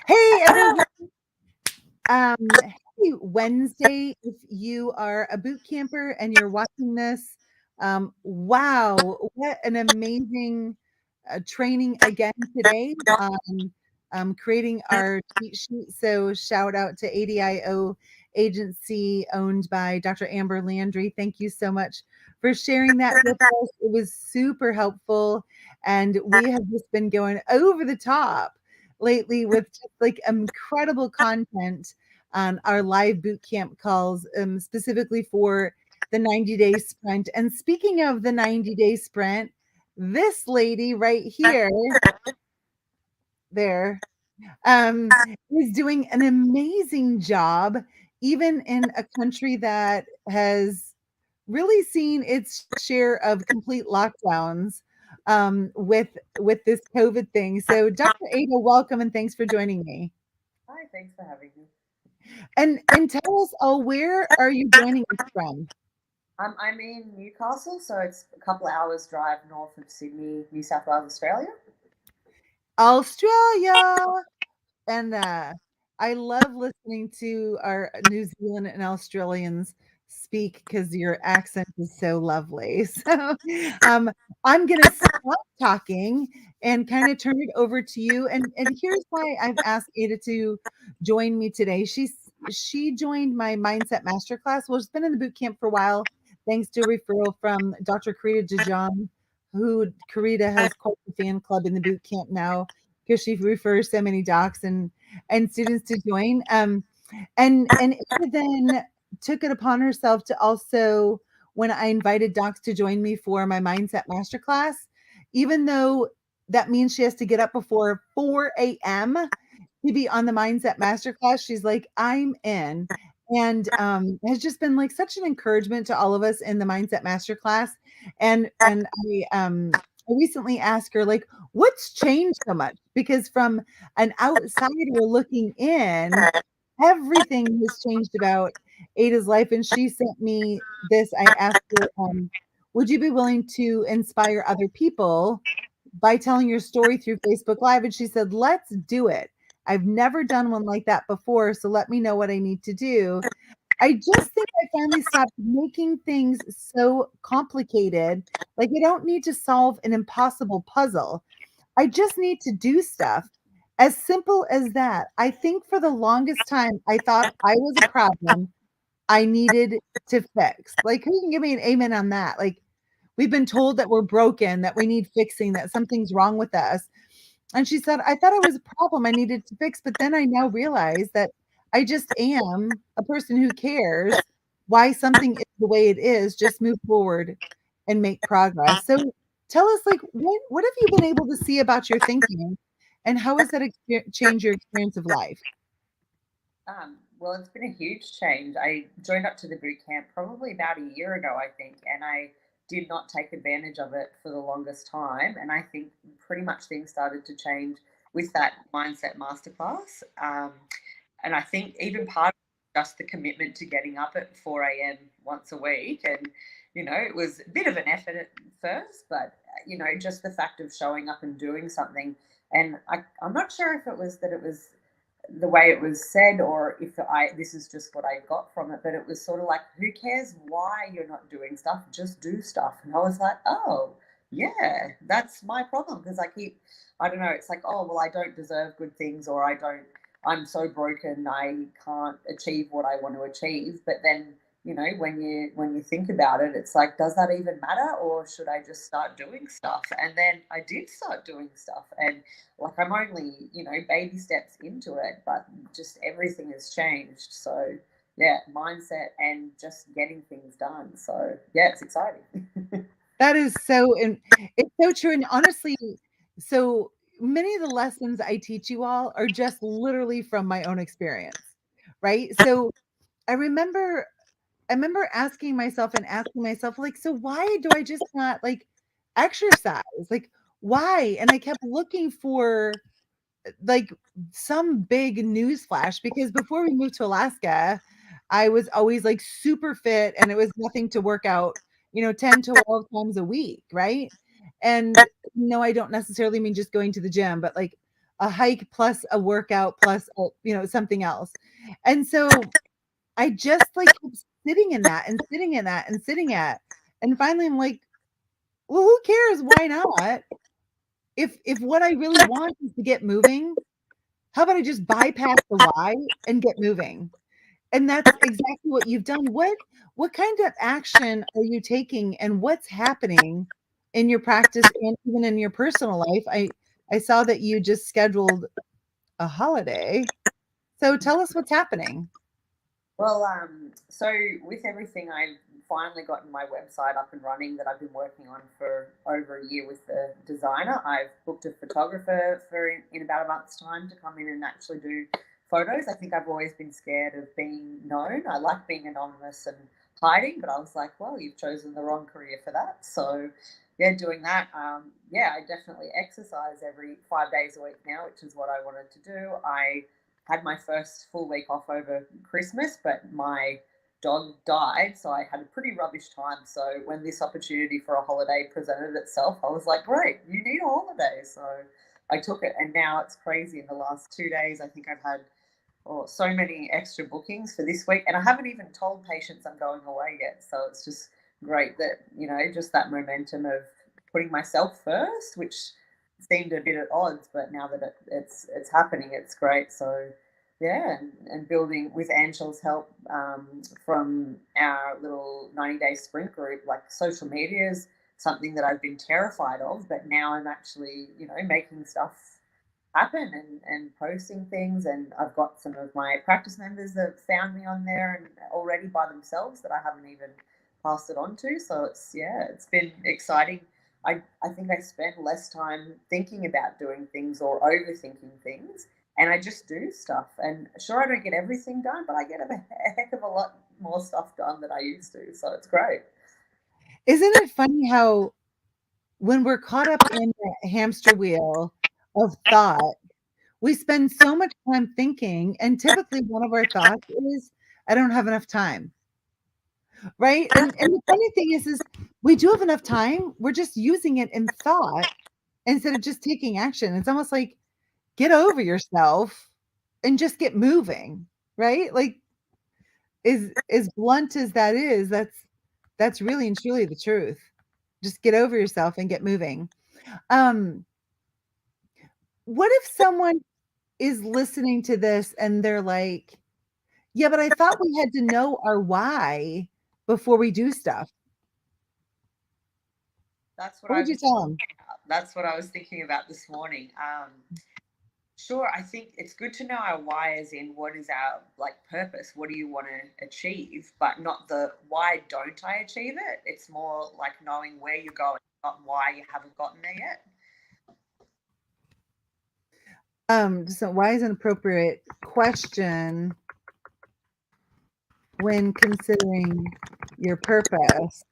Hey everyone. Happy Wednesday. If you are a boot camper and you're watching this, wow, what an amazing training again today on creating our cheat sheet. So shout out to ADIO agency owned by Dr. Amber Landry. Thank you so much for sharing that with us. It was super helpful, and we have just been going over the top lately with just like incredible content on our live boot camp calls, specifically for the 90-day sprint. And speaking of the 90-day sprint, this lady right here, there, is doing an amazing job, even in a country that has really seen its share of complete lockdowns with this COVID thing. So, Dr. Ada, welcome and thanks for joining me. Hi, thanks for having me. And tell us all, where are you joining us from? I'm in Newcastle, so it's a couple of hours drive north of Sydney, New South Wales, Australia. Australia. And I love listening to our New Zealand and Australians speak because your accent is so lovely. So um, I'm going to stop talking and kind of turn it over to you. And here's why I've asked Ada to join me today. She joined my Mindset Masterclass. Well, she's been in the boot camp for a while, thanks to a referral from Dr. Karita Dijon, who Karita has quite a fan club in the boot camp now because she refers so many docs and students to join. And Ava then took it upon herself to also, when I invited docs to join me for my mindset masterclass, even though that means she has to get up before 4 a.m. to be on the mindset masterclass, she's like, I'm in. And has just been like such an encouragement to all of us in the mindset masterclass. And I recently asked her, like, what's changed so much? Because from an outsider looking in, everything has changed about Ada's life. And she sent me this. I asked her, would you be willing to inspire other people by telling your story through Facebook Live? And she said, let's do it. I've never done one like that before. So let me know what I need to do. I just think I finally stopped making things so complicated. Like, I don't need to solve an impossible puzzle. I just need to do stuff. As simple as that. I think for the longest time, I thought I was a problem I needed to fix. Like, who can give me an amen on that? Like, we've been told that we're broken, that we need fixing, that something's wrong with us. And she said, I thought I was a problem I needed to fix, but then I now realize that I just am a person who cares why something is the way it is. Just move forward and make progress. So tell us, like, what have you been able to see about your thinking, and how has that changed your experience of life? Well, it's been a huge change. I joined up to the boot camp probably about a year ago, I think, and I did not take advantage of it for the longest time. And I think pretty much things started to change with that mindset masterclass. And I think even part of just the commitment to getting up at 4 a.m. once a week. And, it was a bit of an effort at first, but, just the fact of showing up and doing something. And I'm not sure if it was the way it was said or if this is just what I got from it, but it was sort of like, who cares why you're not doing stuff, just do stuff. And I was like, oh yeah, that's my problem, because I don't know, it's like, oh well, I don't deserve good things, or I'm so broken I can't achieve what I want to achieve. But then, when you think about it, it's like, does that even matter, or should I just start doing stuff? And then I did start doing stuff, and like, I'm only, baby steps into it, but just everything has changed. So yeah, mindset and just getting things done. So yeah, it's exciting. That is so, and it's so true. And honestly, so many of the lessons I teach you all are just literally from my own experience, right? So I remember I remember asking myself, like, so why do I just not like exercise? Like, why? And I kept looking for like some big news flash, because before we moved to Alaska, I was always like super fit and it was nothing to work out, 10 to 12 times a week, right? And no, I don't necessarily mean just going to the gym, but like a hike plus a workout plus something else. And so I just like kept sitting in that and sitting in that and sitting at, and finally I'm like, well, who cares? Why not? If what I really want is to get moving, how about I just bypass the why and get moving? And that's exactly what you've done. What kind of action are you taking, and what's happening in your practice and even in your personal life? I saw that you just scheduled a holiday. So tell us what's happening. Well, so with everything, I've finally gotten my website up and running that I've been working on for over a year with the designer. I've booked a photographer for in about a month's time to come in and actually do photos. I think I've always been scared of being known. I like being anonymous and hiding, but I was like, well, you've chosen the wrong career for that. So, yeah, doing that. Yeah, I definitely exercise every 5 days a week now, which is what I wanted to do. I had my first full week off over Christmas, but my dog died, so I had a pretty rubbish time. So when this opportunity for a holiday presented itself, I was like, great, you need a holiday. So I took it, and now it's crazy. In the last 2 days, I think I've had so many extra bookings for this week, and I haven't even told patients I'm going away yet. So it's just great that just that momentum of putting myself first, which seemed a bit at odds, but now that it's happening, it's great. So yeah, and building with Angel's help from our little 90-day sprint group, like social media is something that I've been terrified of, but now I'm actually making stuff happen and posting things, and I've got some of my practice members that found me on there and already by themselves that I haven't even passed it on to. So it's been exciting. I think I spend less time thinking about doing things or overthinking things, and I just do stuff. And sure, I don't get everything done, but I get a heck of a lot more stuff done than I used to. So it's great. Isn't it funny how when we're caught up in the hamster wheel of thought, we spend so much time thinking, and typically one of our thoughts is, I don't have enough time. Right? And the funny thing is we do have enough time. We're just using it in thought instead of just taking action. It's almost like, get over yourself and just get moving, right? Like, as blunt as that is, that's really and truly the truth. Just get over yourself and get moving. Um, what if someone is listening to this and they're like, yeah, but I thought we had to know our why before we do stuff. That's what What I would you was. tell them? That's what I was thinking about this morning. Sure, I think it's good to know our why, as in what is our purpose. What do you want to achieve, but not the why don't I achieve it. It's more like knowing where you're going, not why you haven't gotten there yet. So why is an appropriate question when considering your purpose?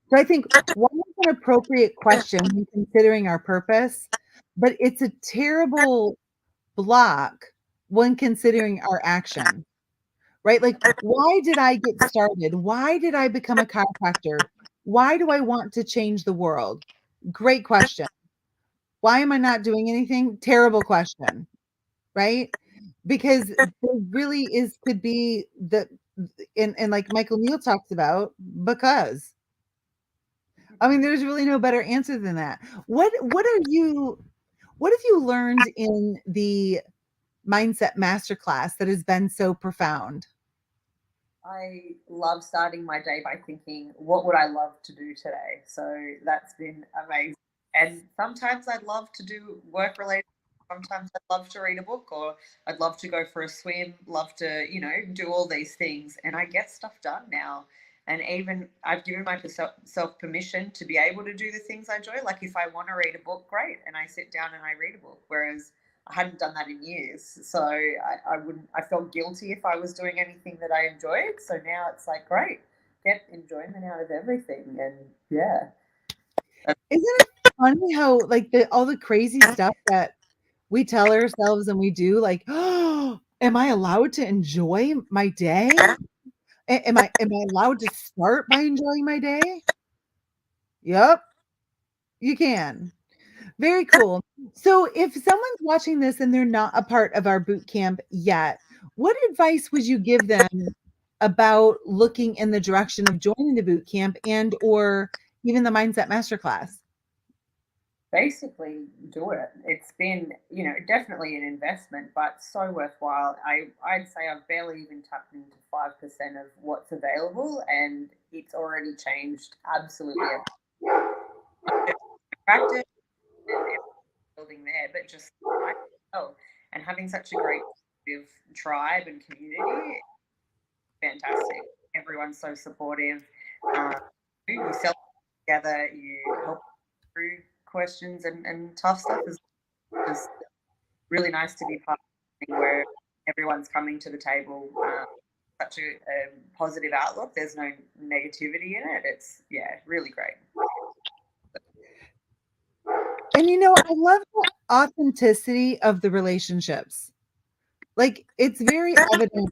So I think why is an appropriate question when considering our purpose, but it's a terrible block when considering our action, right? Like, why did I get started? Why did I become a chiropractor? Why do I want to change the world? Great question. Why am I not doing anything? Terrible question, right? Because there really is could be the and like Michael Neal talks about, because I mean there's really no better answer than that. What have you learned in the mindset masterclass that has been so profound? I love starting my day by thinking, what would I love to do today? So that's been amazing. And sometimes I'd love to do work related. Sometimes I'd love to read a book, or I'd love to go for a swim, love to, do all these things. And I get stuff done now. And even I've given myself permission to be able to do the things I enjoy. Like if I want to read a book, great. And I sit down and I read a book. Whereas I hadn't done that in years. So I wouldn't, I felt guilty if I was doing anything that I enjoyed. So now it's like, great, get enjoyment out of everything. And yeah. Isn't it funny how like all the crazy stuff that we tell ourselves and we do, like, oh, am I allowed to enjoy my day? Am I allowed to start by enjoying my day? Yep, you can. Very cool. So if someone's watching this and they're not a part of our boot camp yet, what advice would you give them about looking in the direction of joining the boot camp and or even the Mindset Masterclass? Basically, do it. It's been, definitely an investment, but so worthwhile. I'd say I've barely even tapped into 5% of what's available, and it's already changed absolutely practice and building there, but just oh, and having such a great tribe and community, fantastic. Everyone's so supportive. Um, you sell together, you help through questions and tough stuff is just really nice to be part of something where everyone's coming to the table. Such a positive outlook. There's no negativity in it. It's really great. And I love the authenticity of the relationships. Like it's very evident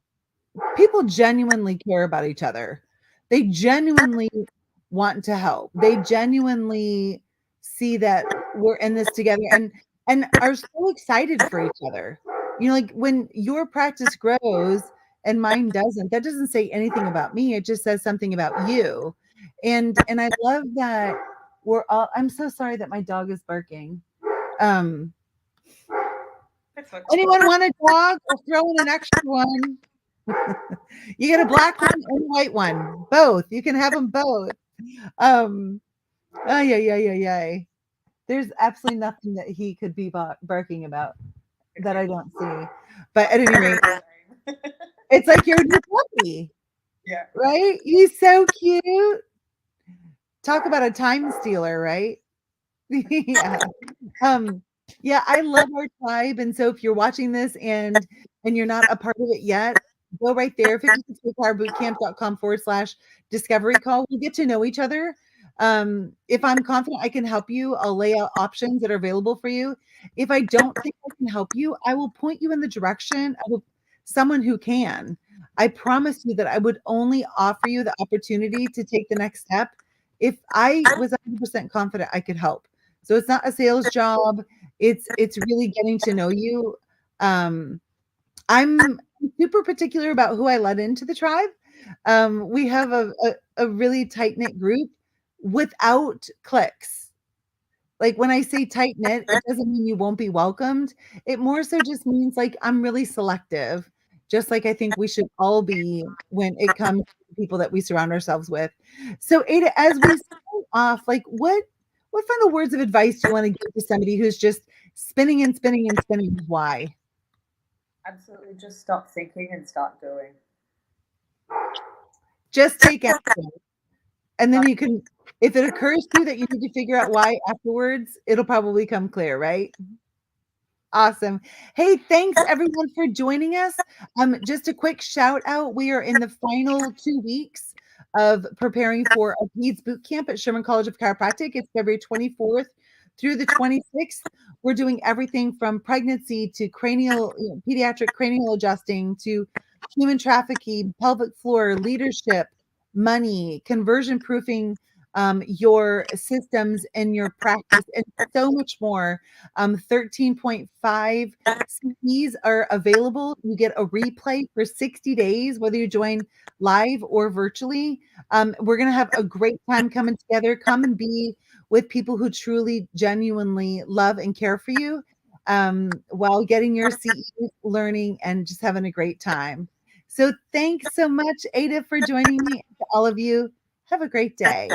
people genuinely care about each other. They genuinely want to help. They genuinely see that we're in this together and are so excited for each other. Like when your practice grows and mine doesn't, that doesn't say anything about me. It just says something about you. And I love that we're all I'm so sorry that my dog is barking. Um Anyone want a dog or throw in an extra one? You get a black one and a white one, both. You can have them both. Um, oh yeah. There's absolutely nothing that he could be barking about that I don't see. But at any rate, it's like your new puppy, Yeah. right? He's so cute. Talk about a time stealer, right? Yeah. Yeah, I love our tribe. And so if you're watching this and you're not a part of it yet, go right there, 56powerbootcamp.com/discovery call. We'll get to know each other. If I'm confident I can help you, I'll lay out options that are available for you. If I don't think I can help you, I will point you in the direction of someone who can. I promise you that I would only offer you the opportunity to take the next step if I was 100% confident I could help. So it's not a sales job. It's really getting to know you. I'm super particular about who I let into the tribe. We have a really tight knit group without clicks. Like when I say tight knit, it doesn't mean you won't be welcomed. It more so just means like I'm really selective, just like I think we should all be when it comes to the people that we surround ourselves with. So Ada, as we start off, like what final words of advice do you want to give to somebody who's just spinning and spinning and spinning? Why? Absolutely. Just stop thinking and start doing. Just take action. And then you can, if it occurs to you that you need to figure out why afterwards, it'll probably come clear, right? Awesome. Hey, thanks everyone for joining us. Just a quick shout out. We are in the final 2 weeks of preparing for a PEDS boot camp at Sherman College of Chiropractic. It's February 24th through the 26th. We're doing everything from pregnancy to pediatric cranial adjusting to human trafficking, pelvic floor, leadership, money, conversion proofing your systems and your practice, and so much more. 13.5 CDs are available. You get a replay for 60 days, whether you join live or virtually. We're going to have a great time coming together. Come and be with people who truly, genuinely love and care for you while getting your CE, learning, and just having a great time. So thanks so much, Ada, for joining me. To all of you, have a great day.